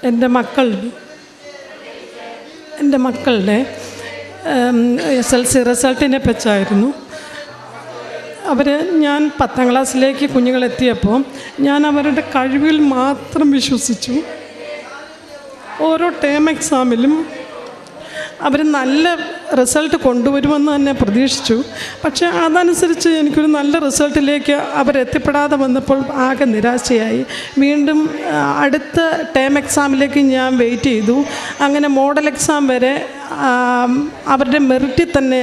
എൻ്റെ മക്കളുടെ SLC റിസൾട്ടിനെ പറ്റായിരുന്നു. ഞാൻ 10ാം ക്ലാസ്സിലേക്ക് കുഞ്ഞുങ്ങളെത്തിയപ്പോൾ ഞാൻ അവരുടെ കഴിവിൽ മാത്രം വിശ്വസിച്ചു. ഓരോ ടേം എക്സാമിലും അവർ നല്ല റിസൾട്ട് കൊണ്ടുവരുമെന്ന് തന്നെ പ്രതീക്ഷിച്ചു. പക്ഷേ അതനുസരിച്ച് എനിക്കൊരു നല്ല റിസൾട്ടിലേക്ക് അവരെത്തിപ്പെടാതെ വന്നപ്പോൾ ആകെ നിരാശയായി. വീണ്ടും അടുത്ത ടേം എക്സാമിലേക്ക് ഞാൻ വെയിറ്റ് ചെയ്തു. അങ്ങനെ മോഡൽ എക്സാം വരെ അവരുടെ മെറിറ്റിൽ തന്നെ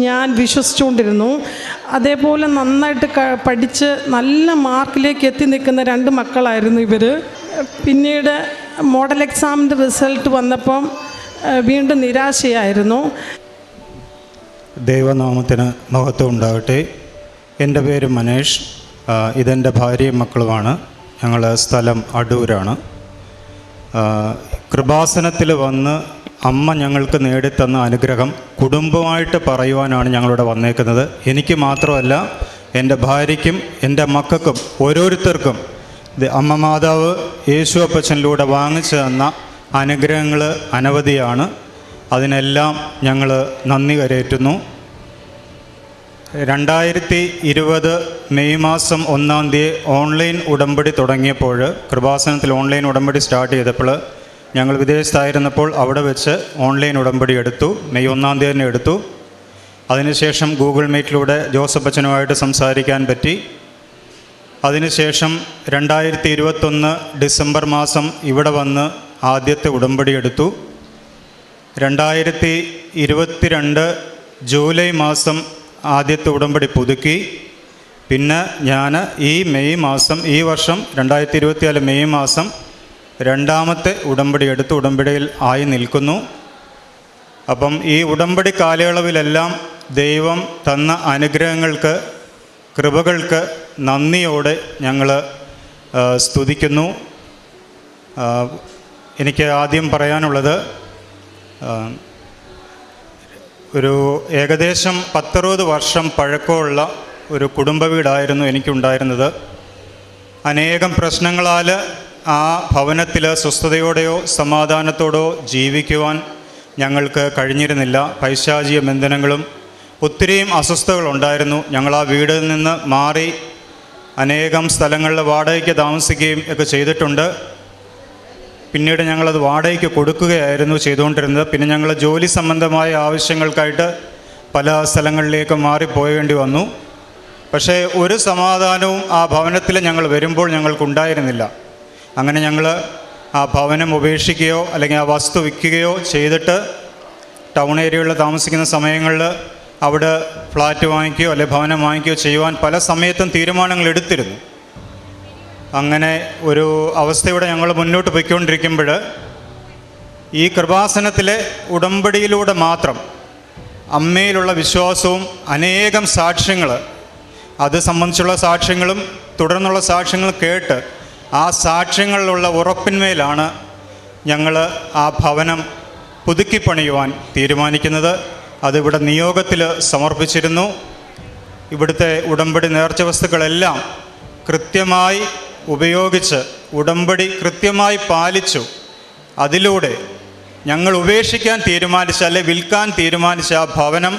ഞാൻ വിശ്വസിച്ചുകൊണ്ടിരുന്നു. അതേപോലെ നന്നായിട്ട് പഠിച്ച് നല്ല മാർക്കിലേക്ക് എത്തി നിൽക്കുന്ന 2 മക്കളായിരുന്നു ഇവർ. പിന്നീട് മോഡൽ എക്സാമിൻ്റെ റിസൾട്ട് വന്നപ്പം വീണ്ടും നിരാശയായിരുന്നു. ദൈവനാമത്തിന് മഹത്വം ഉണ്ടാകട്ടെ. എൻ്റെ പേര് മനേഷ്. ഇതെൻ്റെ ഭാര്യയും മക്കളുമാണ്. ഞങ്ങൾ സ്ഥലം അടൂരാണ്. കൃപാസനത്തിൽ വന്ന് അമ്മ ഞങ്ങൾക്ക് നേടിത്തന്ന അനുഗ്രഹം കുടുംബമായിട്ട് പറയുവാനാണ് ഞങ്ങളിവിടെ വന്നേക്കുന്നത്. എനിക്ക് മാത്രമല്ല, എൻ്റെ ഭാര്യയ്ക്കും എൻ്റെ മക്കൾക്കും ഓരോരുത്തർക്കും അമ്മ മാതാവ് യേശു അപ്പച്ചനിലൂടെ വാങ്ങിച്ചു തന്ന അനുഗ്രഹങ്ങൾ അനവധിയാണ്. അതിനെല്ലാം ഞങ്ങൾ നന്ദി കരേറ്റുന്നു. 2020 മെയ് മാസം 1-ാം തീയതി ഓൺലൈൻ ഉടമ്പടി തുടങ്ങിയപ്പോൾ, കൃപാസനത്തിൽ ഓൺലൈൻ ഉടമ്പടി സ്റ്റാർട്ട് ചെയ്തപ്പോൾ, ഞങ്ങൾ വിദേശത്തായിരുന്നപ്പോൾ അവിടെ വെച്ച് ഓൺലൈൻ ഉടമ്പടി എടുത്തു. മെയ് 1-ാം തീയതി തന്നെ എടുത്തു. അതിനുശേഷം ഗൂഗിൾ മീറ്റിലൂടെ ജോസഫ് അച്ഛനുമായിട്ട് സംസാരിക്കാൻ പറ്റി. അതിനുശേഷം 2021 ഡിസംബർ മാസം ഇവിടെ വന്ന് ആദ്യത്തെ ഉടമ്പടി എടുത്തു. 2022 ജൂലൈ മാസം ആദ്യത്തെ ഉടമ്പടി പുതുക്കി. പിന്നെ ഞാൻ ഈ വർഷം 2024 മെയ് മാസം 2ാമത്തെ ഉടമ്പടി എടുത്ത് ഉടമ്പടിയിൽ ആയി നിൽക്കുന്നു. അപ്പം ഈ ഉടമ്പടി കാലയളവിലെല്ലാം ദൈവം തന്ന അനുഗ്രഹങ്ങൾക്ക്, കൃപകൾക്ക് നന്ദിയോടെ ഞങ്ങൾ സ്തുതിക്കുന്നു. എനിക്ക് ആദ്യം പറയാനുള്ളത്, ഒരു ഏകദേശം 10-60 വർഷം പഴക്കമുള്ള ഒരു കുടുംബ വീടായിരുന്നു എനിക്കുണ്ടായിരുന്നത്. അനേകം പ്രശ്നങ്ങളാൽ ആ ഭവനത്തിൽ സ്വസ്ഥതയോടെയോ സമാധാനത്തോടോ ജീവിക്കുവാൻ ഞങ്ങൾക്ക് കഴിഞ്ഞിരുന്നില്ല. പൈശാചിക ബന്ധനങ്ങളും ഒത്തിരിയും അസ്വസ്ഥതകളുണ്ടായിരുന്നു. ഞങ്ങൾ ആ വീടിൽ നിന്ന് മാറി അനേകം സ്ഥലങ്ങളിൽ വാടകയ്ക്ക് താമസിക്കുകയും ഒക്കെ ചെയ്തിട്ടുണ്ട്. പിന്നീട് ഞങ്ങളത് വാടകയ്ക്ക് കൊടുക്കുകയായിരുന്നു ചെയ്തുകൊണ്ടിരുന്നത്. പിന്നെ ഞങ്ങൾ ജോലി സംബന്ധമായ ആവശ്യങ്ങൾക്കായിട്ട് പല സ്ഥലങ്ങളിലേക്ക് മാറിപ്പോകേണ്ടി വന്നു. പക്ഷേ ഒരു സമാധാനവും ആ ഭവനത്തിൽ ഞങ്ങൾ വരുമ്പോൾ ഞങ്ങൾക്കുണ്ടായിരുന്നില്ല. അങ്ങനെ ഞങ്ങൾ ആ ഭവനം ഉപേക്ഷിക്കുകയോ അല്ലെങ്കിൽ ആ വസ്തു വിൽക്കുകയോ ചെയ്തിട്ട് ടൗൺ ഏരിയകളിൽ താമസിക്കുന്ന സമയങ്ങളിൽ അവിടെ ഫ്ലാറ്റ് വാങ്ങിക്കുകയോ അല്ലെങ്കിൽ ഭവനം വാങ്ങിക്കുകയോ ചെയ്യുവാൻ പല സമയത്തും തീരുമാനങ്ങൾ എടുത്തിരുന്നു. അങ്ങനെ ഒരു അവസ്ഥയുടെ ഞങ്ങൾ മുന്നോട്ട് പോയിക്കൊണ്ടിരിക്കുമ്പോൾ ഈ കൃപാസനത്തിലെ ഉടമ്പടിയിലൂടെ മാത്രം അമ്മയിലുള്ള വിശ്വാസവും അനേകം സാക്ഷ്യങ്ങൾ, അത് സംബന്ധിച്ചുള്ള സാക്ഷ്യങ്ങളും തുടർന്നുള്ള സാക്ഷ്യങ്ങളും കേട്ട് ആ സാക്ഷ്യങ്ങളിലുള്ള ഉറപ്പിന്മേലാണ് ഞങ്ങൾ ആ ഭവനം പുതുക്കിപ്പണിയുവാൻ തീരുമാനിക്കുന്നത്. അതിവിടെ നിയോഗത്തിൽ സമർപ്പിച്ചിരുന്നു. ഇവിടുത്തെ ഉടമ്പടി നേർച്ച വസ്തുക്കളെല്ലാം കൃത്യമായി ഉപയോഗിച്ച് ഉടമ്പടി കൃത്യമായി പാലിച്ചു. അതിലൂടെ ഞങ്ങൾ ഉപേക്ഷിക്കാൻ തീരുമാനിച്ച, അല്ലെ വിൽക്കാൻ തീരുമാനിച്ച ആ ഭവനം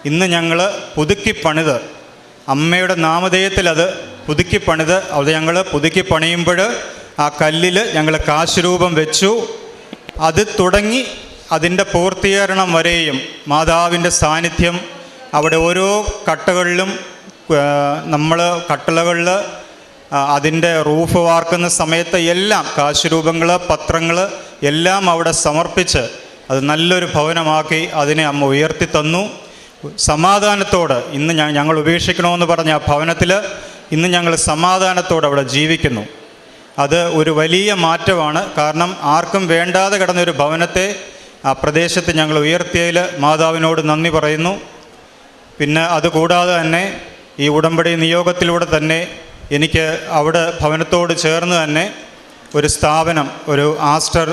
ഇന്ന് ഞങ്ങൾ പുതുക്കിപ്പണിത്, അമ്മയുടെ നാമധേയത്തിൽ അത് പുതുക്കിപ്പണിത്, അത് ഞങ്ങൾ പുതുക്കിപ്പണിയുമ്പോൾ ആ കല്ലിൽ ഞങ്ങൾ കാശുരൂപം വെച്ചു. അത് തുടങ്ങി അതിൻ്റെ പൂർത്തീകരണം വരെയും മാതാവിൻ്റെ സാന്നിധ്യം അവിടെ ഓരോ കട്ടകളിലും, നമ്മൾ കട്ടളകളിൽ അതിൻ്റെ റൂഫ് വാർക്കുന്ന സമയത്ത് എല്ലാം കാശുരൂപങ്ങൾ, പത്രങ്ങൾ എല്ലാം അവിടെ സമർപ്പിച്ച് അത് നല്ലൊരു ഭവനമാക്കി അതിനെ അമ്മ ഉയർത്തി തന്നു. സമാധാനത്തോട് ഇന്ന് ഞങ്ങൾ ഉപേക്ഷിക്കണമെന്ന് പറഞ്ഞ ആ ഭവനത്തിൽ ഇന്ന് ഞങ്ങൾ സമാധാനത്തോടെ അവിടെ ജീവിക്കുന്നു. അത് ഒരു വലിയ മാറ്റമാണ്. കാരണം ആർക്കും വേണ്ടാതെ കിടന്നൊരു ഭവനത്തെ ആ പ്രദേശത്ത് ഞങ്ങൾ ഉയർത്തിയതിൽ മാതാവിനോട് നന്ദി പറയുന്നു. പിന്നെ അതുകൂടാതെ തന്നെ ഈ ഉടമ്പടി നിയോഗത്തിലൂടെ തന്നെ എനിക്ക് അവിടെ ഭവനത്തോട് ചേർന്ന് തന്നെ ഒരു സ്ഥാപനം, ഒരു ആസ്റ്റർ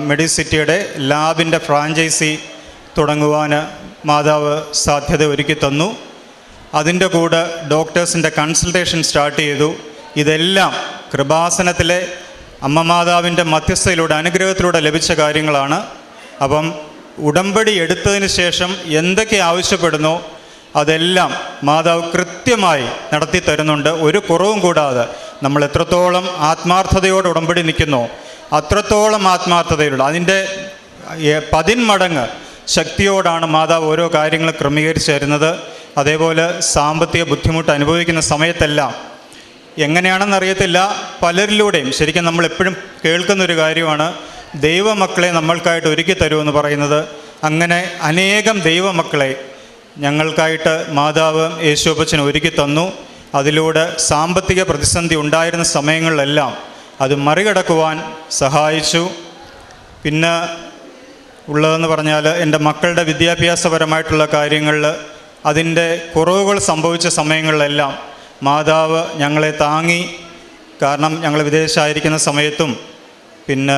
മെഡിസിറ്റിയുടെ ലാബിൻ്റെ ഫ്രാഞ്ചൈസി തുടങ്ങുവാൻ മാതാവ് സാധ്യത ഒരുക്കി തന്നു. അതിൻ്റെ കൂടെ ഡോക്ടേഴ്സിൻ്റെ കൺസൾട്ടേഷൻ സ്റ്റാർട്ട് ചെയ്തു. ഇതെല്ലാം കൃപാസനത്തിലെ അമ്മ മാതാവിൻ്റെ മധ്യസ്ഥയിലൂടെ അനുഗ്രഹത്തിലൂടെ ലഭിച്ച കാര്യങ്ങളാണ്. അപ്പം ഉടമ്പടി എടുത്തതിന് ശേഷം എന്തൊക്കെ ആവശ്യപ്പെടുന്നോ അതെല്ലാം മാതാവ് കൃത്യമായി നടത്തി തരുന്നുണ്ട്. ഒരു കുറവും കൂടാതെ നമ്മൾ എത്രത്തോളം ആത്മാർത്ഥതയോടെ ഉടമ്പടി നിൽക്കുന്നോ അത്രത്തോളം ആത്മാർത്ഥതയിലുള്ള അതിൻ്റെ 10 മടങ്ങ് ശക്തിയോടാണ് മാതാവ് ഓരോ കാര്യങ്ങൾ ക്രമീകരിച്ച് തരുന്നത്. അതേപോലെ സാമ്പത്തിക ബുദ്ധിമുട്ട് അനുഭവിക്കുന്ന സമയത്തെല്ലാം എങ്ങനെയാണെന്നറിയത്തില്ല, പലരിലൂടെയും ശരിക്കും നമ്മൾ എപ്പോഴും കേൾക്കുന്നൊരു കാര്യമാണ് ദൈവമക്കളെ നമ്മൾക്കായിട്ട് ഒരുക്കി തരുമെന്ന് പറയുന്നത്. അങ്ങനെ അനേകം ദൈവമക്കളെ ഞങ്ങൾക്കായിട്ട് മാതാവ് യേശുപ്പച്ചൻ ഒരുക്കി തന്നു. അതിലൂടെ സാമ്പത്തിക പ്രതിസന്ധി ഉണ്ടായിരുന്ന സമയങ്ങളിലെല്ലാം അത് മറികടക്കുവാൻ സഹായിച്ചു. പിന്നെ ഉള്ളതെന്ന് പറഞ്ഞാൽ എൻ്റെ മക്കളുടെ വിദ്യാഭ്യാസപരമായിട്ടുള്ള കാര്യങ്ങളിൽ അതിൻ്റെ കുറവുകൾ സംഭവിച്ച സമയങ്ങളിലെല്ലാം മാതാവ് ഞങ്ങളെ താങ്ങി. കാരണം ഞങ്ങൾ വിദേശമായിരിക്കുന്ന സമയത്തും പിന്നെ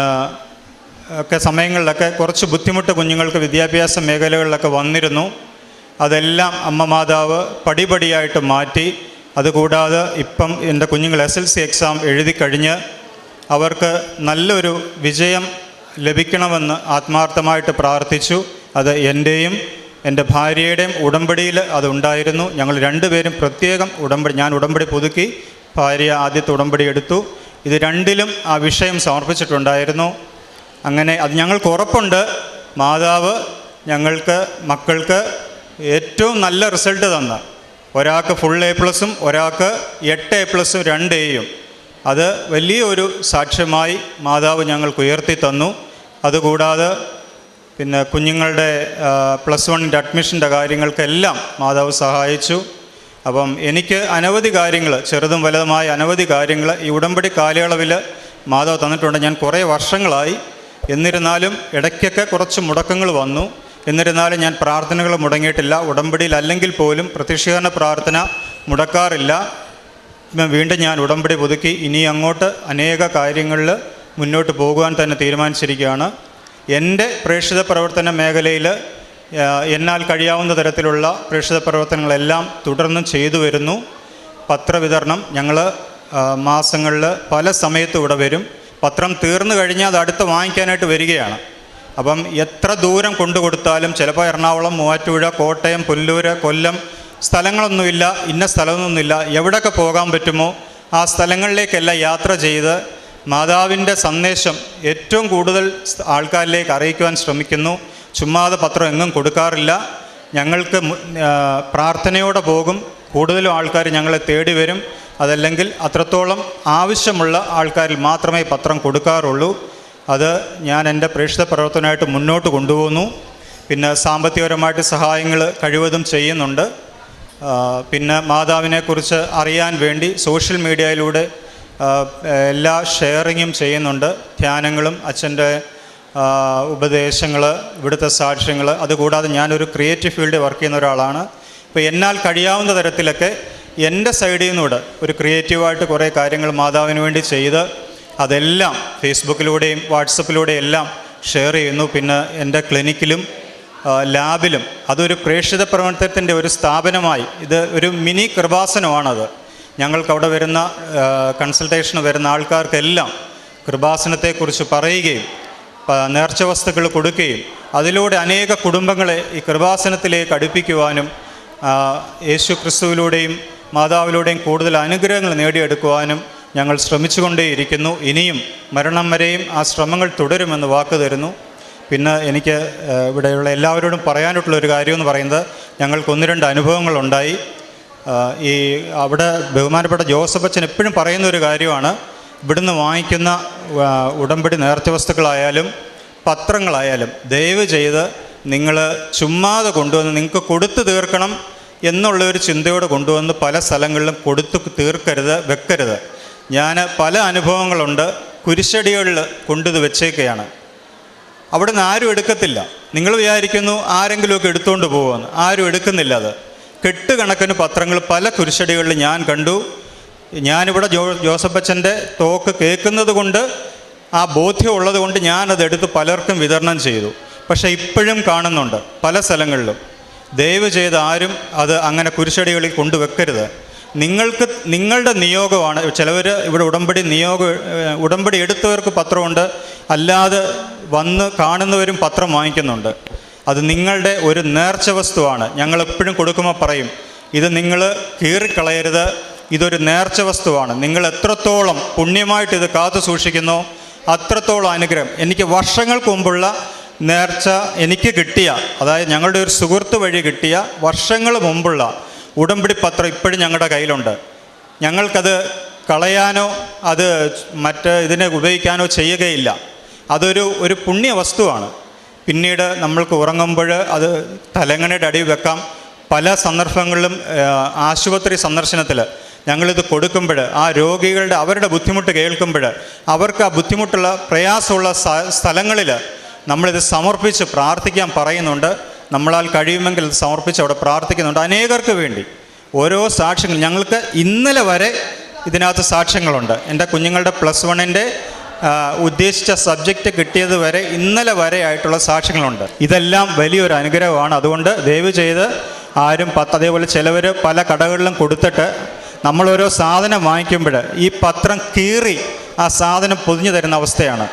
ഒക്കെ സമയങ്ങളിലൊക്കെ കുറച്ച് ബുദ്ധിമുട്ട് കുഞ്ഞുങ്ങൾക്ക് വിദ്യാഭ്യാസ മേഖലകളിലൊക്കെ വന്നിരുന്നു. അതെല്ലാം അമ്മ മാതാവ് പടിപടിയായിട്ട് മാറ്റി. അതുകൂടാതെ ഇപ്പം എൻ്റെ കുഞ്ഞുങ്ങൾ SLC എക്സാം എഴുതി കഴിഞ്ഞ് അവർക്ക് നല്ലൊരു വിജയം ലഭിക്കണമെന്ന് ആത്മാർത്ഥമായിട്ട് പ്രാർത്ഥിച്ചു. അത് എൻ്റെയും എൻ്റെ ഭാര്യയുടെയും ഉടമ്പടിയിൽ അതുണ്ടായിരുന്നു. ഞങ്ങൾ രണ്ടുപേരും പ്രത്യേകം ഞാൻ ഉടമ്പടി പുതുക്കി, ഭാര്യ ആദ്യത്തെ ഉടമ്പടി എടുത്തു. ഇത് രണ്ടിലും ആ വിഷയം സമർപ്പിച്ചിട്ടുണ്ടായിരുന്നു. അങ്ങനെ അത് ഞങ്ങൾക്ക് ഉറപ്പുണ്ട് മാതാവ് ഞങ്ങൾക്ക് മക്കൾക്ക് ഏറ്റവും നല്ല റിസൾട്ട് തന്ന, ഒരാൾക്ക് ഫുൾ A+ഉം ഒരാൾക്ക് 8 A+ഉം 2 Aയും, അത് വലിയൊരു സാക്ഷ്യമായി മാതാവ് ഞങ്ങൾക്ക് ഉയർത്തി തന്നു. അതുകൂടാതെ പിന്നെ കുഞ്ഞുങ്ങളുടെ +1 അഡ്മിഷൻ്റെ കാര്യങ്ങൾക്കെല്ലാം മാതാവ് സഹായിച്ചു. അപ്പം എനിക്ക് അനവധി കാര്യങ്ങൾ, ചെറുതും വലുതുമായ അനവധി കാര്യങ്ങൾ ഈ ഉടമ്പടി കാലയളവിൽ മാതാവ് തന്നിട്ടുണ്ട്. ഞാൻ കുറേ വർഷങ്ങളായി, എന്നിരുന്നാലും ഇടയ്ക്കൊക്കെ കുറച്ച് മുടക്കങ്ങൾ വന്നു. എന്നിരുന്നാലും ഞാൻ പ്രാർത്ഥനകൾ മുടങ്ങിയിട്ടില്ല. ഉടമ്പടിയിൽ അല്ലെങ്കിൽ പോലും പ്രത്യക്ഷീകരണ പ്രാർത്ഥന മുടക്കാറില്ല. വീണ്ടും ഞാൻ ഉടമ്പടി പുതുക്കി ഇനി അങ്ങോട്ട് അനേക കാര്യങ്ങളിൽ മുന്നോട്ട് പോകുവാൻ തന്നെ തീരുമാനിച്ചിരിക്കുകയാണ്. എൻ്റെ പ്രേക്ഷിത പ്രവർത്തന മേഖലയിൽ എന്നാൽ കഴിയാവുന്ന തരത്തിലുള്ള പ്രേക്ഷിത പ്രവർത്തനങ്ങളെല്ലാം തുടർന്നും ചെയ്തു വരുന്നു. പത്രവിതരണം ഞങ്ങൾ മാസങ്ങളിൽ പല സമയത്തും ഇവിടെ വരും. പത്രം തീർന്നു കഴിഞ്ഞാൽ അത് അടുത്ത് വാങ്ങിക്കാനായിട്ട് വരികയാണ്. അപ്പം എത്ര ദൂരം കൊണ്ടു കൊടുത്താലും ചിലപ്പോൾ എറണാകുളം, മൂവാറ്റുപുഴ, കോട്ടയം, പുല്ലൂർ, കൊല്ലം സ്ഥലങ്ങളൊന്നുമില്ല, ഇന്ന സ്ഥലമൊന്നുമില്ല, എവിടെയൊക്കെ പോകാൻ പറ്റുമോ ആ സ്ഥലങ്ങളിലേക്കെല്ലാം യാത്ര ചെയ്ത് മാതാവിൻ്റെ സന്ദേശം ഏറ്റവും കൂടുതൽ ആൾക്കാരിലേക്ക് അറിയിക്കുവാൻ ശ്രമിക്കുന്നു. ചുമ്മാതെ പത്രം എങ്ങും കൊടുക്കാറില്ല. ഞങ്ങൾക്ക് പ്രാർത്ഥനയോടെ പോകും. കൂടുതലും ആൾക്കാർ ഞങ്ങളെ തേടി വരും. അതല്ലെങ്കിൽ അത്രത്തോളം ആവശ്യമുള്ള ആൾക്കാരിൽ മാത്രമേ പത്രം കൊടുക്കാറുള്ളൂ. അത് ഞാൻ എൻ്റെ പ്രേക്ഷിത പ്രവർത്തനമായിട്ട് മുന്നോട്ട് കൊണ്ടുപോകുന്നു. പിന്നെ സാമ്പത്തികപരമായിട്ട് സഹായങ്ങൾ കഴിവതും ചെയ്യുന്നുണ്ട്. പിന്നെ മാതാവിനെക്കുറിച്ച് അറിയാൻ വേണ്ടി സോഷ്യൽ മീഡിയയിലൂടെ എല്ലാ ഷെയറിങ്ങും ചെയ്യുന്നുണ്ട്. ധ്യാനങ്ങളും അച്ഛൻ്റെ ഉപദേശങ്ങൾ, ഇവിടുത്തെ സാക്ഷ്യങ്ങൾ. അതുകൂടാതെ ഞാനൊരു ക്രിയേറ്റീവ് ഫീൽഡിൽ വർക്ക് ചെയ്യുന്ന ഒരാളാണ്. അപ്പോൾ എന്നാൽ കഴിയാവുന്ന തരത്തിലൊക്കെ എൻ്റെ സൈഡിൽ നിന്നൂടെ ഒരു ക്രിയേറ്റീവായിട്ട് കുറേ കാര്യങ്ങൾ മാതാവിന് വേണ്ടി ചെയ്ത് അതെല്ലാം ഫേസ്ബുക്കിലൂടെയും വാട്സപ്പിലൂടെയും എല്ലാം ഷെയർ ചെയ്യുന്നു. പിന്നെ എൻ്റെ ക്ലിനിക്കിലും ലാബിലും അതൊരു പ്രേക്ഷിത പ്രവർത്തനത്തിൻ്റെ ഒരു സ്ഥാപനമായി, ഇത് ഒരു മിനി കൃപാസനമാണത്. ഞങ്ങൾക്കവിടെ വരുന്ന കൺസൾട്ടേഷന് വരുന്ന ആൾക്കാർക്കെല്ലാം കൃപാസനത്തെക്കുറിച്ച് പറയുകയും നേർച്ച വസ്തുക്കൾ കൊടുക്കുകയും അതിലൂടെ അനേക കുടുംബങ്ങളെ ഈ കൃപാസനത്തിലേക്ക് അടുപ്പിക്കുവാനും യേശു ക്രിസ്തുവിലൂടെയും മാതാവിലൂടെയും കൂടുതൽ അനുഗ്രഹങ്ങൾ നേടിയെടുക്കുവാനും ഞങ്ങൾ ശ്രമിച്ചുകൊണ്ടേയിരിക്കുന്നു. ഇനിയും മരണം വരെയും ആ ശ്രമങ്ങൾ തുടരുമെന്ന് വാക്ക് തരുന്നു. പിന്നെ എനിക്ക് ഇവിടെയുള്ള എല്ലാവരോടും പറയാനായിട്ടുള്ളൊരു കാര്യമെന്ന് പറയുന്നത്, ഞങ്ങൾക്ക് 1-2 അനുഭവങ്ങളുണ്ടായി. ഈ അവിടെ ബഹുമാനപ്പെട്ട ജോസഫ് അച്ഛൻ എപ്പോഴും പറയുന്നൊരു കാര്യമാണ്, ഇവിടുന്ന് വാങ്ങിക്കുന്ന ഉടമ്പടി നേർച്ച വസ്തുക്കളായാലും പത്രങ്ങളായാലും ദയവ് ചെയ്ത് നിങ്ങൾ ചുമ്മാതെ കൊണ്ടുവന്ന് നിങ്ങൾക്ക് കൊടുത്തു തീർക്കണം എന്നുള്ളൊരു ചിന്തയോടെ കൊണ്ടുവന്ന് പല സ്ഥലങ്ങളിലും കൊടുത്തു തീർക്കരുത്, വെക്കരുത്. ഞാൻ പല അനുഭവങ്ങളുണ്ട്. കുരിശടികളിൽ കൊണ്ടുവന്ന് വെച്ചേക്കുകയാണ്. അവിടെ നിന്ന് ആരും എടുക്കത്തില്ല. നിങ്ങൾ വിചാരിക്കുന്നു ആരെങ്കിലുമൊക്കെ എടുത്തുകൊണ്ട് പോകുമെന്ന്. ആരും എടുക്കുന്നില്ല. അത് കെട്ടുകണക്കിന് പത്രങ്ങൾ പല കുരിശടികളിൽ ഞാൻ കണ്ടു. ഞാനിവിടെ ജോസഫ് അച്ഛൻ്റെ ടോക്ക് കേൾക്കുന്നത് കൊണ്ട്, ആ ബോധ്യമുള്ളത് കൊണ്ട് ഞാനതെടുത്ത് പലർക്കും വിതരണം ചെയ്തു. പക്ഷേ ഇപ്പോഴും കാണുന്നുണ്ട് പല സ്ഥലങ്ങളിലും. ദയവ് ചെയ്ത് ആരും അത് അങ്ങനെ കുരിശടികളിൽ കൊണ്ടുവെക്കരുത്. നിങ്ങളുടെ നിയോഗമാണ്. ചിലവർ ഇവിടെ ഉടമ്പടി എടുത്തവർക്ക് പത്രമുണ്ട്, അല്ലാതെ വന്ന് കാണുന്നവരും പത്രം വാങ്ങിക്കുന്നുണ്ട്. അത് നിങ്ങളുടെ ഒരു നേർച്ച വസ്തുവാണ്. ഞങ്ങളെപ്പോഴും കൊടുക്കുമ്പോൾ പറയും, ഇത് നിങ്ങൾ കീറിക്കളയരുത്, ഇതൊരു നേർച്ച വസ്തുവാണ്. നിങ്ങൾ എത്രത്തോളം പുണ്യമായിട്ട് ഇത് കാത്തു സൂക്ഷിക്കുന്നോ അത്രത്തോളം അനുഗ്രഹം. എനിക്ക് വർഷങ്ങൾക്ക് മുമ്പുള്ള നേർച്ച എനിക്ക് കിട്ടിയ, അതായത് ഞങ്ങളുടെ ഒരു സുഹൃത്ത് വഴി കിട്ടിയ വർഷങ്ങൾ മുമ്പുള്ള ഉടമ്പടി പത്രം ഇപ്പോഴും ഞങ്ങളുടെ കയ്യിലുണ്ട്. ഞങ്ങൾക്കത് കളയാനോ അത് ഇതിനെ ഉപയോഗിക്കാനോ ചെയ്യുകയില്ല. അതൊരു പുണ്യ വസ്തുവാണ്. പിന്നീട് നമ്മൾക്ക് ഉറങ്ങുമ്പോൾ അത് തലങ്ങണയുടെ അടിയിൽ വെക്കാം. പല സന്ദർഭങ്ങളിലും ആശുപത്രി സന്ദർശനത്തിൽ ഞങ്ങളിത് കൊടുക്കുമ്പോൾ ആ രോഗികളുടെ അവരുടെ ബുദ്ധിമുട്ട് കേൾക്കുമ്പോൾ അവർക്ക് ആ ബുദ്ധിമുട്ടുള്ള പ്രയാസമുള്ള സ്ഥലങ്ങളിൽ നമ്മളിത് സമർപ്പിച്ച് പ്രാർത്ഥിക്കാൻ പറയുന്നുണ്ട്. നമ്മളാൽ കഴിയുമെങ്കിൽ ഇത് സമർപ്പിച്ച് അവിടെ പ്രാർത്ഥിക്കുന്നുണ്ട് അനേകർക്ക് വേണ്ടി. ഓരോ സാക്ഷ്യങ്ങൾ ഞങ്ങൾക്ക് ഇന്നലെ വരെ ഇതിനകത്ത് സാക്ഷ്യങ്ങളുണ്ട്. എൻ്റെ കുഞ്ഞുങ്ങളുടെ +1 ഉദ്ദേശിച്ച സബ്ജക്റ്റ് കിട്ടിയത് വരെ ഇന്നലെ വരെ ആയിട്ടുള്ള സാക്ഷ്യങ്ങളുണ്ട്. ഇതെല്ലാം വലിയൊരു അനുഗ്രഹമാണ്. അതുകൊണ്ട് ദയവ് ചെയ്ത് ആരും അതേപോലെ ചിലവർ പല കടകളിലും കൊടുത്തിട്ട് നമ്മളോരോ സാധനം വാങ്ങിക്കുമ്പോൾ ഈ പത്രം കീറി ആ സാധനം പൊതിഞ്ഞു തരുന്ന അവസ്ഥയാണ്.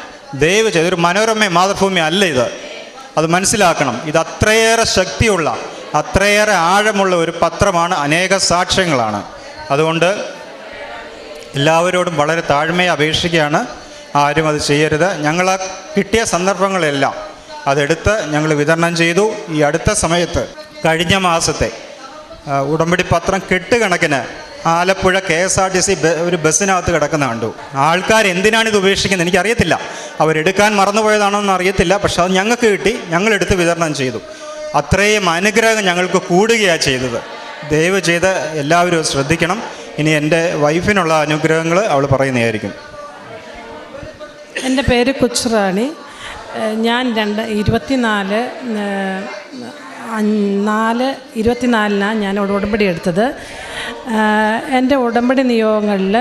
ദയവ് ചെയ്ത് ഒരു മനോരമ മാതൃഭൂമി അല്ല ഇത്, അത് മനസ്സിലാക്കണം. ഇത് അത്രയേറെ ശക്തിയുള്ള അത്രയേറെ ആഴമുള്ള ഒരു പത്രമാണ്, അനേക സാക്ഷ്യങ്ങളാണ്. അതുകൊണ്ട് എല്ലാവരോടും വളരെ താഴ്മയെ അപേക്ഷിക്കുകയാണ്, ആരും അത് ചെയ്യരുത്. ഞങ്ങൾ ആ കിട്ടിയ സന്ദർഭങ്ങളെല്ലാം അതെടുത്ത് ഞങ്ങൾ വിതരണം ചെയ്തു. ഈ അടുത്ത സമയത്ത് കഴിഞ്ഞ മാസത്തെ ഉടമ്പടി പത്രം കെട്ടുകണക്കിന് ആലപ്പുഴ KSRTC ഒരു ബസ്സിനകത്ത് കിടക്കുന്ന കണ്ടു. ആൾക്കാർ എന്തിനാണിത് ഉപേക്ഷിക്കുന്നത് എനിക്കറിയത്തില്ല. അവരെടുക്കാൻ മറന്നുപോയതാണോ എന്ന് അറിയത്തില്ല. പക്ഷെ അത് ഞങ്ങൾക്ക് കിട്ടി, ഞങ്ങളെടുത്ത് വിതരണം ചെയ്തു. അത്രയും അനുഗ്രഹം ഞങ്ങൾക്ക് കൂടുകയാണ് ചെയ്തത്. ദയവ് ചെയ്ത് എല്ലാവരും ശ്രദ്ധിക്കണം. ഇനി എൻ്റെ വൈഫിനുള്ള അനുഗ്രഹങ്ങൾ അവൾ പറയുന്നതായിരിക്കും. എൻ്റെ പേര് കൊച്ചുറാണി. ഞാൻ 24/4/24 ഞാൻ ഉടമ്പടി എടുത്തത്. എൻ്റെ ഉടമ്പടി നിയോഗങ്ങളിൽ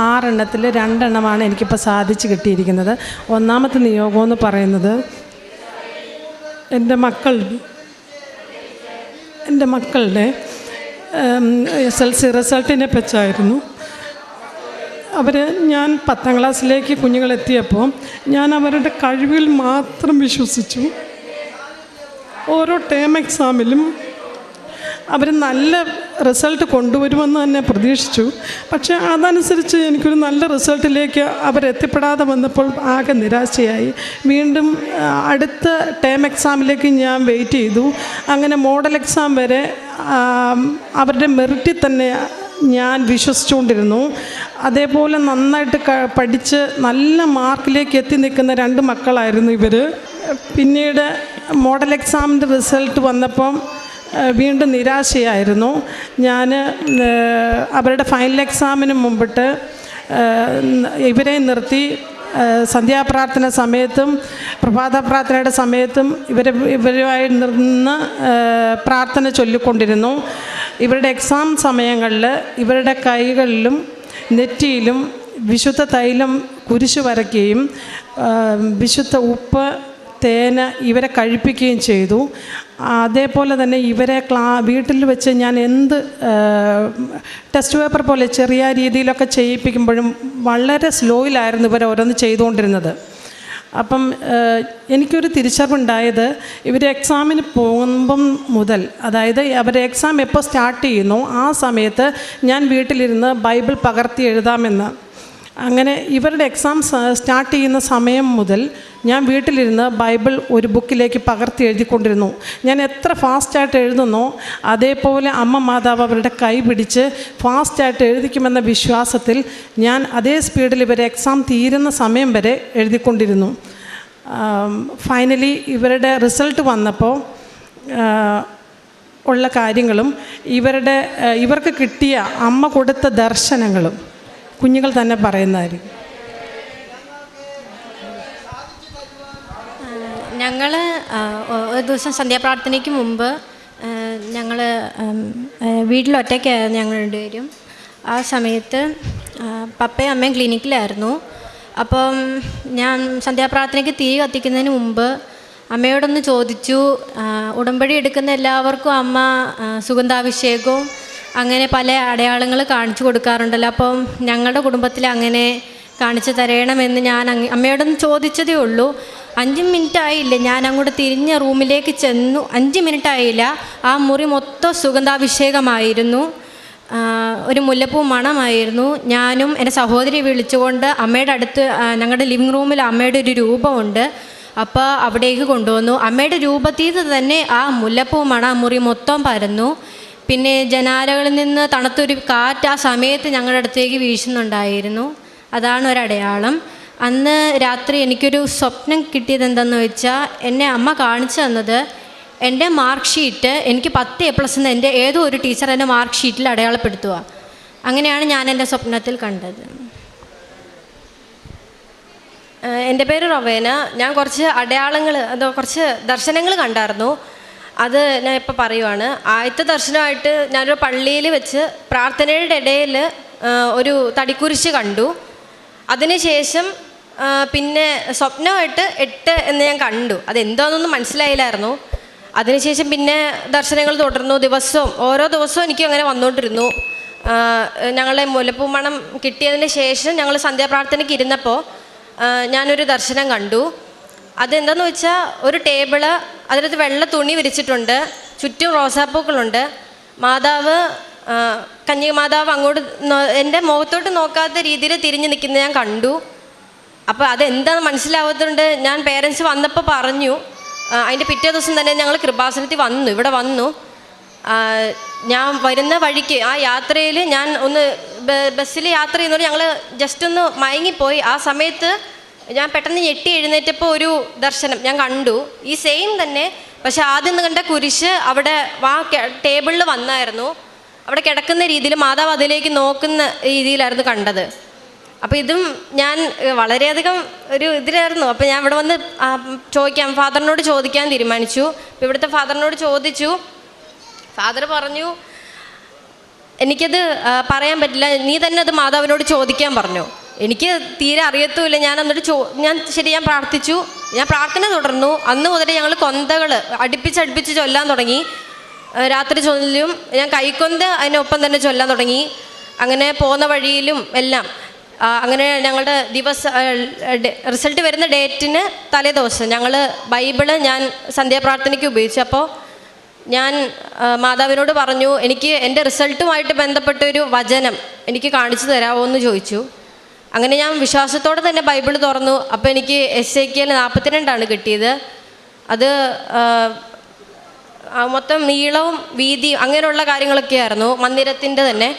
6 2 എനിക്കിപ്പോൾ സാധിച്ച് കിട്ടിയിരിക്കുന്നത്. ഒന്നാമത്തെ നിയോഗമെന്ന് പറയുന്നത് എൻ്റെ മക്കളുടെ SLC റിസൾട്ടിനെ പറ്റായിരുന്നു. ഞാൻ 10ാം ക്ലാസ്സിലേക്ക് കുഞ്ഞുങ്ങളെത്തിയപ്പോൾ ഞാൻ അവരുടെ കഴിവിൽ മാത്രം വിശ്വസിച്ചു. ഓരോ ടേം എക്സാമിലും അവർ നല്ല റിസൾട്ട് കൊണ്ടുവരുമെന്ന് തന്നെ പ്രതീക്ഷിച്ചു. പക്ഷേ അതനുസരിച്ച് എനിക്കൊരു നല്ല റിസൾട്ടിലേക്ക് അവരെത്തിപ്പെടാതെ വന്നപ്പോൾ ആകെ നിരാശയായി. വീണ്ടും അടുത്ത ടേം എക്സാമിലേക്ക് ഞാൻ വെയിറ്റ് ചെയ്തു. അങ്ങനെ മോഡൽ എക്സാം വരെ അവരുടെ മെറിറ്റിൽ തന്നെ ഞാൻ വിശ്വസിച്ചുകൊണ്ടിരുന്നു. അതേപോലെ നന്നായിട്ട് പഠിച്ച് നല്ല മാർക്കിലേക്ക് എത്തി നിൽക്കുന്ന 2 മക്കളായിരുന്നു ഇവർ. പിന്നീട് മോഡൽ എക്സാമിൻ്റെ റിസൾട്ട് വന്നപ്പം വീണ്ടും നിരാശയായിരുന്നു. ഞാൻ അവരുടെ ഫൈനൽ എക്സാമിന് മുമ്പിട്ട് ഇവരെ നിർത്തി സന്ധ്യാപ്രാർത്ഥന സമയത്തും പ്രഭാത പ്രാർത്ഥനയുടെ സമയത്തും ഇവരുമായി നിന്ന് പ്രാർത്ഥന ചൊല്ലിക്കൊണ്ടിരുന്നു. ഇവരുടെ എക്സാം സമയങ്ങളിൽ ഇവരുടെ കൈകളിലും നെറ്റിയിലും വിശുദ്ധ തൈലം കുരിശ് വരയ്ക്കുകയും വിശുദ്ധ ഉപ്പ് തേന് ഇവരെ കഴിപ്പിക്കുകയും ചെയ്തു. അതേപോലെ തന്നെ ഇവരെ വീട്ടിൽ വെച്ച് ഞാൻ എന്ത് ടെസ്റ്റ് പേപ്പർ പോലെ ചെറിയ രീതിയിലൊക്കെ ചെയ്യിപ്പിക്കുമ്പോഴും വളരെ സ്ലോയിലായിരുന്നു ഇവർ ഓരോന്ന് ചെയ്തുകൊണ്ടിരുന്നത്. അപ്പം എനിക്കൊരു തിരിച്ചറിവുണ്ടായത് ഇവർ എക്സാമിന് പോകുമ്പം മുതൽ, അതായത് അവരുടെ എക്സാം എപ്പോൾ സ്റ്റാർട്ട് ചെയ്യുന്നു ആ സമയത്ത് ഞാൻ വീട്ടിലിരുന്ന് ബൈബിൾ പകർത്തി എഴുതാമെന്ന്. അങ്ങനെ ഇവരുടെ എക്സാം സ്റ്റാർട്ട് ചെയ്യുന്ന സമയം മുതൽ ഞാൻ വീട്ടിലിരുന്ന് ബൈബിൾ ഒരു ബുക്കിലേക്ക് പകർത്തി എഴുതിക്കൊണ്ടിരുന്നു. ഞാൻ എത്ര ഫാസ്റ്റായിട്ട് എഴുതുന്നോ അതേപോലെ അമ്മ മാതാവ് അവരുടെ കൈ പിടിച്ച് ഫാസ്റ്റായിട്ട് എഴുതിക്കുമെന്ന വിശ്വാസത്തിൽ ഞാൻ അതേ സ്പീഡിൽ ഇവരെ എക്സാം തീരുന്ന സമയം വരെ എഴുതിക്കൊണ്ടിരുന്നു. ഫൈനലി ഇവരുടെ റിസൾട്ട് വന്നപ്പോൾ ഉള്ള കാര്യങ്ങളും ഇവർക്ക് കിട്ടിയ അമ്മ കൊടുത്ത ദർശനങ്ങളും കുഞ്ഞുങ്ങൾ തന്നെ പറയുന്നതായിരിക്കും. ഞങ്ങൾ ഒരു ദിവസം സന്ധ്യാപ്രാർത്ഥനയ്ക്ക് മുമ്പ് ഞങ്ങൾ വീട്ടിലൊറ്റയ്ക്കായിരുന്നു ഞങ്ങൾ രണ്ടുപേരും. ആ സമയത്ത് പപ്പയും അമ്മയും ക്ലിനിക്കിലായിരുന്നു. അപ്പം ഞാൻ സന്ധ്യാപ്രാർത്ഥനയ്ക്ക് തീ കത്തിക്കുന്നതിന് മുമ്പ് അമ്മയോടൊന്ന് ചോദിച്ചു, ഉടമ്പടി എടുക്കുന്ന എല്ലാവർക്കും അമ്മ സുഗന്ധാഭിഷേകവും അങ്ങനെ പല അടയാളങ്ങൾ കാണിച്ചു കൊടുക്കാറുണ്ടല്ലോ. അപ്പം ഞങ്ങളുടെ കുടുംബത്തിൽ അങ്ങനെ കാണിച്ചു തരണമെന്ന് ഞാൻ അമ്മയോടൊന്ന് ചോദിച്ചതേ ഉള്ളൂ. 5 മിനിറ്റ് ആയില്ല, ഞാൻ അങ്ങോട്ട് തിരിഞ്ഞ റൂമിലേക്ക് ചെന്നു. 5 മിനിറ്റ് ആയില്ല, ആ മുറി മൊത്തം സുഗന്ധാഭിഷേകമായിരുന്നു. ഒരു മുല്ലപ്പൂ മണമായിരുന്നു. ഞാനും എൻ്റെ സഹോദരി വിളിച്ചുകൊണ്ട് അമ്മയുടെ അടുത്ത്, ഞങ്ങളുടെ ലിവിങ് റൂമിൽ അമ്മയുടെ ഒരു രൂപമുണ്ട്, അപ്പോൾ അവിടേക്ക് കൊണ്ടുവന്നു. അമ്മയുടെ രൂപത്തിൽ തന്നെ ആ മുല്ലപ്പൂ മണം ആ മുറി മൊത്തം പരന്നു. പിന്നെ ജനാലകളിൽ നിന്ന് തണുത്തൊരു കാറ്റ് ആ സമയത്ത് ഞങ്ങളുടെ അടുത്തേക്ക് വീശുന്നുണ്ടായിരുന്നു. അതാണ് ഒരടയാളം. അന്ന് രാത്രി എനിക്കൊരു സ്വപ്നം കിട്ടിയത് എന്താണെന്ന് വെച്ചാൽ, എന്നെ അമ്മ കാണിച്ചു തന്നത് എൻ്റെ മാർക്ക് ഷീറ്റ്, എനിക്ക് 10 A+ എന്ന് എൻ്റെ ഏതോ ഒരു ടീച്ചർ എൻ്റെ മാർക്ക് ഷീറ്റിൽ അടയാളപ്പെടുത്തുക. അങ്ങനെയാണ് ഞാൻ എൻ്റെ സ്വപ്നത്തിൽ കണ്ടത്. എൻ്റെ പേര് റൊവേന. ഞാൻ കുറച്ച് കുറച്ച് ദർശനങ്ങൾ കണ്ടായിരുന്നു. അത് ഞാൻ ഇപ്പോൾ പറയുവാണ്. ആദ്യത്തെ ദർശനമായിട്ട് ഞാനൊരു പള്ളിയിൽ വെച്ച് പ്രാർത്ഥനയുടെ ഇടയിൽ ഒരു തടിക്കുരിശ് കണ്ടു. അതിനുശേഷം പിന്നെ സ്വപ്നമായിട്ട് 8 എന്ന് ഞാൻ കണ്ടു. അതെന്താണെന്നൊന്നും മനസ്സിലായില്ലായിരുന്നു. അതിനുശേഷം പിന്നെ ദർശനങ്ങൾ തുടർന്നു. ഓരോ ദിവസവും എനിക്ക് അങ്ങനെ വന്നുകൊണ്ടിരുന്നു. ഞങ്ങളുടെ മുല്ലപ്പൂ മണം കിട്ടിയതിന് ശേഷം ഞങ്ങൾ സന്ധ്യാപ്രാർത്ഥനയ്ക്ക് ഇരുന്നപ്പോൾ ഞാനൊരു ദർശനം കണ്ടു. അതെന്താണെന്ന് വെച്ചാൽ, ഒരു ടേബിള്, അതിനകത്ത് വെള്ള തുണി വിരിച്ചിട്ടുണ്ട്, ചുറ്റും റോസാപ്പൂക്കളുണ്ട്. കന്യകമാതാവ് അങ്ങോട്ട് എൻ്റെ മുഖത്തോട്ട് നോക്കാത്ത രീതിയിൽ തിരിഞ്ഞ് നിൽക്കുന്നത് ഞാൻ കണ്ടു. അപ്പോൾ അതെന്താണെന്ന് മനസ്സിലാവാത്തതുകൊണ്ട് ഞാൻ പേരൻസ് വന്നപ്പോൾ പറഞ്ഞു. അതിൻ്റെ പിറ്റേ ദിവസം തന്നെ ഞങ്ങൾ കൃപാസനത്തിൽ ഇവിടെ വന്നു. ഞാൻ വരുന്ന വഴിക്ക് ആ യാത്രയിൽ ഞാൻ ഒന്ന് ബസ്സിൽ യാത്ര ചെയ്യുന്നതുകൊണ്ട് ഞങ്ങൾ ജസ്റ്റ് ഒന്ന് മയങ്ങിപ്പോയി. ആ സമയത്ത് ഞാൻ പെട്ടെന്ന് ഞെട്ടി എഴുന്നേറ്റപ്പോൾ ഒരു ദർശനം ഞാൻ കണ്ടു. ഈ സെയിം തന്നെ, പക്ഷെ ആദ്യം കണ്ട കുരിശ് അവിടെ ടേബിളിൽ വന്നായിരുന്നു. അവിടെ കിടക്കുന്ന രീതിയിൽ മാതാവ് അതിലേക്ക് നോക്കുന്ന രീതിയിലായിരുന്നു കണ്ടത്. അപ്പോൾ ഇതും ഞാൻ വളരെയധികം ഒരു ഇതിലായിരുന്നു. അപ്പോൾ ഞാൻ ഇവിടെ വന്ന് ഫാദറിനോട് ചോദിക്കാൻ തീരുമാനിച്ചു. അപ്പോൾ ഇവിടുത്തെ ഫാദറിനോട് ചോദിച്ചു. ഫാദർ പറഞ്ഞു, എനിക്കത് പറയാൻ പറ്റില്ല, നീ തന്നെ അത് മാതാവിനോട് ചോദിക്കാൻ പറഞ്ഞു. എനിക്ക് തീരെ അറിയത്തുമില്ല. ഞാൻ പ്രാർത്ഥിച്ചു. ഞാൻ പ്രാർത്ഥന തുടർന്നു. അന്ന് മുതലേ ഞങ്ങൾ കൊന്തകൾ അടുപ്പിച്ച് ചൊല്ലാൻ തുടങ്ങി. രാത്രി ചൊല്ലും, ഞാൻ കൈക്കൊന്ത അതിനൊപ്പം തന്നെ ചൊല്ലാൻ തുടങ്ങി. അങ്ങനെ പോകുന്ന വഴിയിലും എല്ലാം. അങ്ങനെ ഞങ്ങളുടെ റിസൾട്ട് വരുന്ന ഡേറ്റിന് തലേ ദിവസം ഞങ്ങൾ ബൈബിള് ഞാൻ സന്ധ്യാപ്രാർത്ഥനയ്ക്ക് ഉപയോഗിച്ചു. അപ്പോൾ ഞാൻ മാതാവിനോട് പറഞ്ഞു, എനിക്ക് എൻ്റെ റിസൾട്ടുമായിട്ട് ബന്ധപ്പെട്ടൊരു വചനം എനിക്ക് കാണിച്ചു തരാമോ എന്ന് ചോദിച്ചു. അങ്ങനെ ഞാൻ വിശ്വാസത്തോടെ തന്നെ ബൈബിൾ തുറന്നു. അപ്പോൾ എനിക്ക് എസേക്കിയേൽ 42 കിട്ടിയത്. അത് മൊത്തം നീളവും വീതിയും അങ്ങനെയുള്ള കാര്യങ്ങളൊക്കെ ആയിരുന്നു, മന്ദിരത്തിൻ്റെ തന്നെ.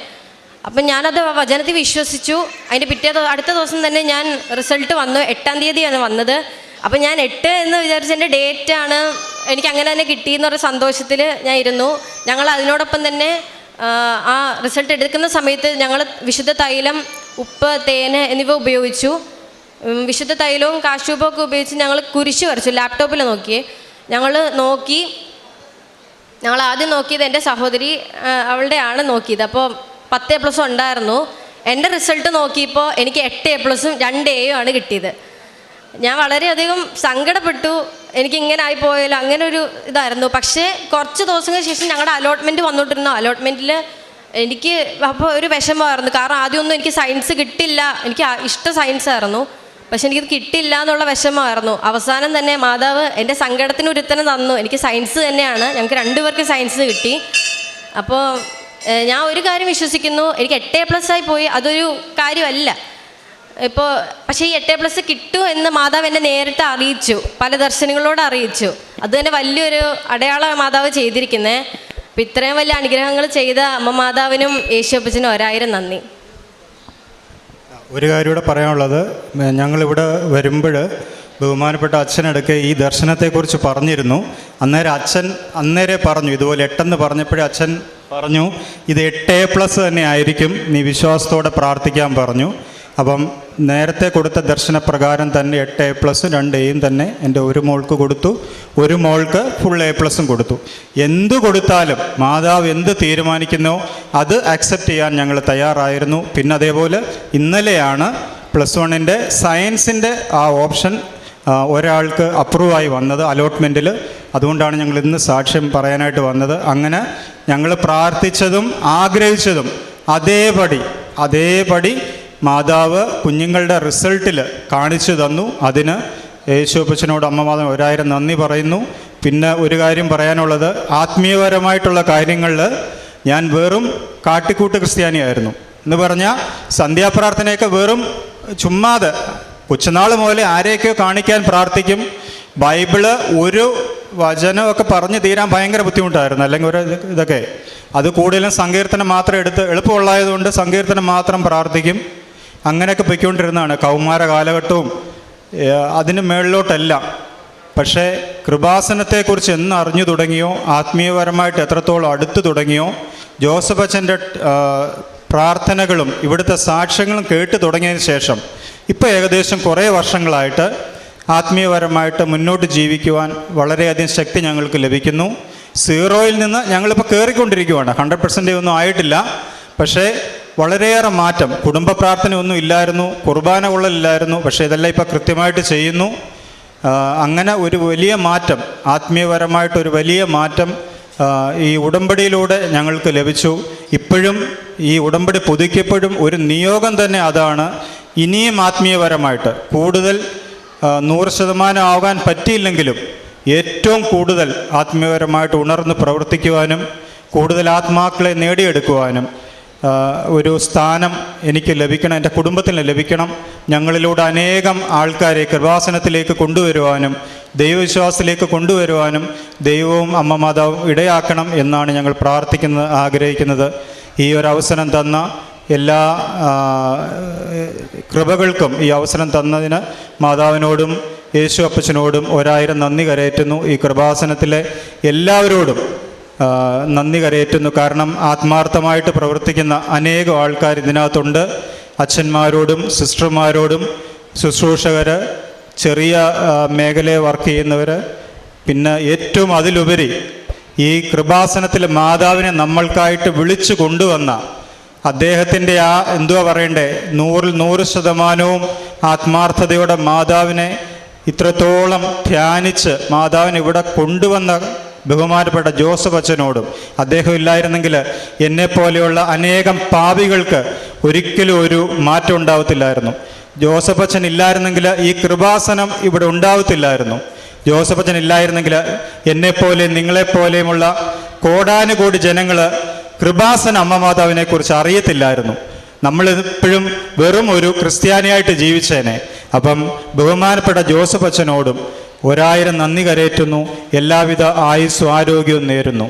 അപ്പം ഞാനത് വചനത്തിൽ വിശ്വസിച്ചു. അതിൻ്റെ അടുത്ത ദിവസം തന്നെ ഞാൻ റിസൾട്ട് വന്നു. 8-ാം തീയതിയാണ് വന്നത്. അപ്പം ഞാൻ 8 എന്ന് വിചാരിച്ച എൻ്റെ ഡേറ്റാണ്, എനിക്ക് അങ്ങനെ തന്നെ കിട്ടിയെന്നൊരു സന്തോഷത്തിൽ ഞാൻ ഇരുന്നു. ഞങ്ങൾ അതിനോടൊപ്പം തന്നെ ആ റിസൾട്ട് എടുക്കുന്ന സമയത്ത് ഞങ്ങൾ വിശുദ്ധ തൈലം, ഉപ്പ്, തേന് എന്നിവ ഉപയോഗിച്ചു. വിശുദ്ധ തൈലവും കാശുപും ഒക്കെ ഉപയോഗിച്ച് ഞങ്ങൾ കുരിശ് വരച്ചു. ലാപ്ടോപ്പിൽ ഞങ്ങൾ ആദ്യം നോക്കിയത് എൻ്റെ സഹോദരി അവളുടെയാണ് നോക്കിയത്. അപ്പോൾ 10 A+ ഉണ്ടായിരുന്നു. എൻ്റെ റിസൾട്ട് നോക്കിയപ്പോൾ എനിക്ക് 8 A+ഉം 2 Aയും ആണ് കിട്ടിയത്. ഞാൻ വളരെയധികം സങ്കടപ്പെട്ടു. എനിക്കിങ്ങനെ ആയിപ്പോയല്ലോ, അങ്ങനെ ഒരു ഇതായിരുന്നു. പക്ഷേ കുറച്ച് ദിവസങ്ങൾക്ക് ശേഷം ഞങ്ങളുടെ അലോട്ട്മെൻറ്റ് വന്നുകൊണ്ടിരുന്നു. അലോട്ട്മെൻറ്റിൽ എനിക്ക് അപ്പോൾ ഒരു വിഷമമായിരുന്നു. കാരണം ആദ്യമൊന്നും എനിക്ക് സയൻസ് കിട്ടില്ല. എനിക്ക് ഇഷ്ടം സയൻസ് ആയിരുന്നു, പക്ഷെ എനിക്കത് കിട്ടില്ല എന്നുള്ള വിഷമമായിരുന്നു. അവസാനം തന്നെ മാതാവ് എൻ്റെ സങ്കടത്തിന് ഒരു ഉത്തരം തന്നു. എനിക്ക് സയൻസ് തന്നെയാണ്, ഞങ്ങൾക്ക് 2 പേർക്കും സയൻസ് കിട്ടി. അപ്പോൾ ഞാൻ ഒരു കാര്യം വിശ്വസിക്കുന്നു, എനിക്ക് 8 A+ ആയി പോയി അതൊരു കാര്യമല്ല. പക്ഷേ ഈ 8 A+ കിട്ടും എന്ന് മാതാവ് എന്നെ നേരിട്ട് അറിയിച്ചു, പല ദർശനങ്ങളോട് അറിയിച്ചു. അത് തന്നെ വലിയൊരു അടയാളം മാതാവ് ചെയ്തിരിക്കുന്നത്. അപ്പം ഇത്രയും വലിയ അനുഗ്രഹങ്ങൾ ചെയ്ത അമ്മ മാതാവിനും യേശുപ്പച്ചനും 1000 നന്ദി. ഒരു കാര്യം കൂടെ പറയാനുള്ളത്, ഞങ്ങളിവിടെ വരുമ്പോൾ ബഹുമാനപ്പെട്ട അച്ഛനടുക്കെ ഈ ദർശനത്തെക്കുറിച്ച് പറഞ്ഞിരുന്നു. അന്നേരം പറഞ്ഞു, ഇതുപോലെ 8 പറഞ്ഞപ്പോഴേ അച്ഛൻ പറഞ്ഞു, ഇത് 8 A+ തന്നെ ആയിരിക്കും, നീ വിശ്വാസത്തോടെ പ്രാർത്ഥിക്കാൻ പറഞ്ഞു. അപ്പം നേരത്തെ കൊടുത്ത ദർശനപ്രകാരം തന്നെ 8 A+ഉം 2 Aയും തന്നെ എൻ്റെ ഒരു മോൾക്ക് കൊടുത്തു, ഒരു മോൾക്ക് ഫുൾ A+ കൊടുത്തു. എന്തു കൊടുത്താലും മാതാവ് എന്ത് തീരുമാനിക്കുന്നോ അത് അക്സെപ്റ്റ് ചെയ്യാൻ ഞങ്ങൾ തയ്യാറായിരുന്നു. പിന്നെ അതേപോലെ ഇന്നലെയാണ് +1 സയൻസിൻ്റെ ആ ഓപ്ഷൻ ഒരാൾക്ക് അപ്രൂവായി വന്നത്. അലോട്ട്മെൻറ്റിൽ അതുകൊണ്ടാണ് ഞങ്ങൾ ഇന്ന് സാക്ഷ്യം പറയാനായിട്ട് വന്നത്. അങ്ങനെ ഞങ്ങൾ പ്രാർത്ഥിച്ചതും ആഗ്രഹിച്ചതും അതേപടി മാതാവ് കുഞ്ഞുങ്ങളുടെ റിസൾട്ടിൽ കാണിച്ചു തന്നു. അതിന് യേശുപ്പച്ചനോട് അമ്മ മാതാവ് 1000 നന്ദി പറയുന്നു. പിന്നെ ഒരു കാര്യം പറയാനുള്ളത്, ആത്മീയപരമായിട്ടുള്ള കാര്യങ്ങളിൽ ഞാൻ വെറും കാട്ടിക്കൂട്ട് ക്രിസ്ത്യാനിയായിരുന്നു എന്ന് പറഞ്ഞാൽ സന്ധ്യാപ്രാർത്ഥനയൊക്കെ വെറും ചുമ്മാതെ കൊച്ചുനാൾ മുതലേ ആരെയൊക്കെയോ കാണിക്കാൻ പ്രാർത്ഥിക്കും. ബൈബിള് ഒരു വചനമൊക്കെ പറഞ്ഞു തീരാൻ ഭയങ്കര ബുദ്ധിമുട്ടായിരുന്നു. അല്ലെങ്കിൽ ഒരു ഇതൊക്കെ അത് കൂടുതലും സങ്കീർത്തനം മാത്രം എടുത്ത് എളുപ്പമുള്ളതുകൊണ്ട് സങ്കീർത്തനം മാത്രം പ്രാർത്ഥിക്കും. അങ്ങനെയൊക്കെ പൊയ്ക്കൊണ്ടിരുന്നതാണ് കൗമാര കാലഘട്ടവും അതിന് മേളിലോട്ടെല്ലാം. പക്ഷേ കൃപാസനത്തെക്കുറിച്ച് എന്ന് അറിഞ്ഞു തുടങ്ങിയോ, ആത്മീയപരമായിട്ട് എത്രത്തോളം അടുത്തു തുടങ്ങിയോ, ജോസഫ് അച്ഛൻ്റെ പ്രാർത്ഥനകളും ഇവിടുത്തെ സാക്ഷ്യങ്ങളും കേട്ട് തുടങ്ങിയതിന് ശേഷം ഇപ്പോൾ ഏകദേശം കുറേ വർഷങ്ങളായിട്ട് ആത്മീയപരമായിട്ട് മുന്നോട്ട് ജീവിക്കുവാൻ വളരെയധികം ശക്തി ഞങ്ങൾക്ക് ലഭിക്കുന്നു. 0-ൽ നിന്ന് ഞങ്ങളിപ്പോൾ കയറിക്കൊണ്ടിരിക്കുകയാണ്. 100% ഒന്നും ആയിട്ടില്ല. പക്ഷേ വളരെയേറെ മാറ്റം. കുടുംബ പ്രാർത്ഥന ഒന്നും ഇല്ലായിരുന്നു, കുർബാന കൊള്ളലില്ലായിരുന്നു. പക്ഷേ ഇതെല്ലാം ഇപ്പോൾ കൃത്യമായിട്ട് ചെയ്യുന്നു. അങ്ങനെ ഒരു വലിയ മാറ്റം, ആത്മീയപരമായിട്ടൊരു വലിയ മാറ്റം ഈ ഉടമ്പടിയിലൂടെ ഞങ്ങൾക്ക് ലഭിച്ചു. ഇപ്പോഴും ഈ ഉടമ്പടി പുതുക്കിയപ്പോഴും ഒരു നിയോഗം തന്നെ അതാണ്, ഇനിയും ആത്മീയപരമായിട്ട് കൂടുതൽ 100% ആകാൻ പറ്റിയില്ലെങ്കിലും ഏറ്റവും കൂടുതൽ ആത്മീയപരമായിട്ട് ഉണർന്ന് പ്രവർത്തിക്കുവാനും കൂടുതൽ ആത്മാക്കളെ നേടിയെടുക്കുവാനും ഒരു സ്ഥാനം എനിക്ക് ലഭിക്കണം, എൻ്റെ കുടുംബത്തിന് ലഭിക്കണം. ഞങ്ങളിലൂടെ അനേകം ആൾക്കാരെ കൃപാസനത്തിലേക്ക് കൊണ്ടുവരുവാനും ദൈവവിശ്വാസത്തിലേക്ക് കൊണ്ടുവരുവാനും ദൈവവും അമ്മ മാതാവും ഇടയാക്കണം എന്നാണ് ഞങ്ങൾ പ്രാർത്ഥിക്കുന്നത്, ആഗ്രഹിക്കുന്നത്. ഈ ഒരു അവസരം തന്ന എല്ലാ കൃപകൾക്കും ഈ അവസരം തന്നതിന് മാതാവിനോടും യേശു അപ്പച്ചനോടും 1000 നന്ദി കരയറ്റുന്നു. ഈ കൃപാസനത്തിലെ എല്ലാവരോടും നന്ദി കരയറ്റുന്നു. കാരണം ആത്മാർത്ഥമായിട്ട് പ്രവർത്തിക്കുന്ന അനേകം ആൾക്കാർ ഇതിനകത്തുണ്ട്. അച്ഛന്മാരോടും സിസ്റ്റർമാരോടും ശുശ്രൂഷകർ, ചെറിയ മേഖലയെ വർക്ക് ചെയ്യുന്നവർ, പിന്നെ ഏറ്റവും അതിലുപരി ഈ കൃപാസനത്തിൽ മാതാവിനെ നമ്മൾക്കായിട്ട് വിളിച്ചു കൊണ്ടുവന്ന അദ്ദേഹത്തിൻ്റെ എന്തുവാ പറയണ്ടേ 100% ആത്മാർത്ഥതയോടെ മാതാവിനെ ഇത്രത്തോളം ധ്യാനിച്ച് മാതാവിനെ ഇവിടെ കൊണ്ടുവന്ന ബഹുമാനപ്പെട്ട ജോസഫ് അച്ഛനോടും, അദ്ദേഹം ഇല്ലായിരുന്നെങ്കിൽ എന്നെപ്പോലെയുള്ള അനേകം പാപികൾക്ക് ഒരിക്കലും ഒരു മാറ്റം ഉണ്ടാവത്തില്ലായിരുന്നു. ജോസഫ് അച്ഛൻ ഇല്ലായിരുന്നെങ്കിൽ ഈ കൃപാസനം ഇവിടെ ഉണ്ടാവത്തില്ലായിരുന്നു. ജോസഫ് അച്ഛൻ ഇല്ലായിരുന്നെങ്കിൽ എന്നെപ്പോലെ നിങ്ങളെപ്പോലെയുമുള്ള കോടാനുകോടി ജനങ്ങൾ കൃപാസന അമ്മ മാതാവിനെക്കുറിച്ച് അറിയത്തില്ലായിരുന്നു. നമ്മളിപ്പോഴും വെറും ഒരു ക്രിസ്ത്യാനിയായിട്ട് ജീവിച്ചേനെ. അപ്പം ബഹുമാനപ്പെട്ട ജോസഫ് അച്ഛനോടും 1000 നന്ദി കരയറ്റുന്നു. എല്ലാവിധ ആയുസ്സും ആരോഗ്യവും നേരുന്നു.